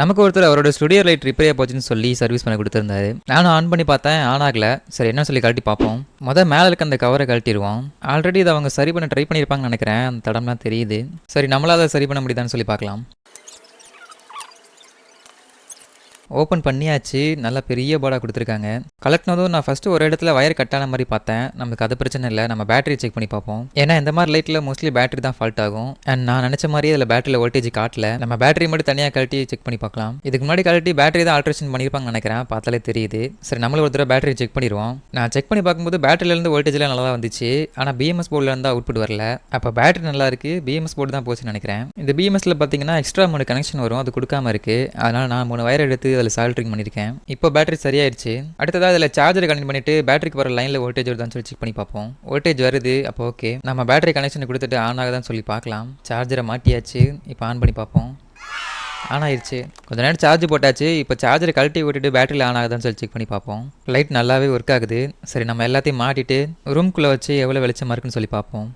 நமக்கு ஒருத்தர் அவரோட ஸ்டுடியோ லைட் ரிப்பேர் போச்சுன்னு சொல்லி சர்வீஸ் பண்ண கொடுத்துருந்தாரு. நானும் ஆன் பண்ணி பார்த்தேன், ஆன் ஆகல. சரி என்ன சொல்லி கழட்டி பார்ப்போம். மேலே இருக்க அந்த கவரை கழட்டிடுவோம். ஆல்ரெடி இதை அவங்க சரி பண்ண ட்ரை பண்ணியிருப்பாங்கன்னு நினைக்கிறேன். அந்த தடம்லாம் தெரியுது. சரி நம்மளால அதை சரி பண்ண முடியுதான்னு சொல்லி பார்க்கலாம். ஓப்பன் பண்ணியாச்சு. நல்லா பெரிய போர்டாக கொடுத்துருக்காங்க. கலெக்ட்னதும் நான் ஃபஸ்ட்டு ஒரு இடத்துல வயர் கட்டான மாதிரி பார்த்தேன். நமக்கு அது பிரச்சனை இல்லை. நம்ம பேட்டரி செக் பண்ணி பார்ப்போம். ஏன்னா இந்த மாதிரி லைட்டில் மோஸ்ட்லி பேட்டரி தான் ஃபால்ட் ஆகும். அண்ட் நான் நினச்ச மாதிரியே அதில் பேட்டரியில் வோல்டேஜ் காட்டல. நம்ம பேட்டரி மட்டும் தனியாக கழட்டி செக் பண்ணி பார்க்கலாம். இதுக்கு முன்னாடி கழட்டி பேட்டரி தான் ஆல்ட்ரேஷன் பண்ணியிருப்பாங்கன்னு நினைக்கிறேன். பார்த்தாலே தெரியுது. சரி நம்மளும் ஒரு தடவை பேட்டரி செக் பண்ணிடுவோம். நான் செக் பண்ணி பார்க்கும்போது பேட்டரியிலேருந்து வோல்டேஜ்லாம் நல்லா வந்துச்சு. ஆனால் பிஎம்எஸ் போர்டில் இருந்தால் அவுட்புட் வரல. அப்போ பேட்டரி நல்லா இருக்குது, பிஎம்எஸ் போர்டு தான் போச்சுன்னு நினைக்கிறேன். இந்த பிஎம்எஸ்ல பார்த்தீங்கன்னா எக்ஸ்ட்ரா 3 கனெக்ஷன் வரும். அது கொடுக்காம இருக்குது. அதனால் நான் 3 வயர் எடுத்து அதில் சால்ட்ரிங் பண்ணியிருக்கேன். இப்போ பேட்டரி சரியாயிடுச்சு. அடுத்ததாக இதில் சார்ஜர் கனெக்ட் பண்ணிட்டு பேட்டரிக்கு வர லைனில் வோல்டேஜ் வருதான்னு சொல்லி செக் பண்ணி பார்ப்போம். வோல்டேஜ் வருது. அப்போ ஓகே. நம்ம பேட்டரி கனெக்ஷன் கொடுத்துட்டு ஆன் ஆகுதான்னு சொல்லி பார்க்கலாம். சார்ஜரை மாட்டியாச்சு. இப்போ ஆன் பண்ணி பார்ப்போம். ஆன் ஆயிடுச்சு. கொஞ்சம் நேரம் சார்ஜ் போட்டாச்சு. இப்போ சார்ஜரை கழட்டி விட்டுட்டு பேட்டரியில் ஆன் ஆகுதான்னு சொல்லி செக் பண்ணி பார்ப்போம். லைட் நல்லாவே ஒர்க் ஆகுது. சரி நம்ம எல்லாத்தையும் மாட்டிட்டு ரூம்குள்ளே வச்சு எவ்வளோ வெளிச்சமாக இருக்குன்னு சொல்லி பார்ப்போம்.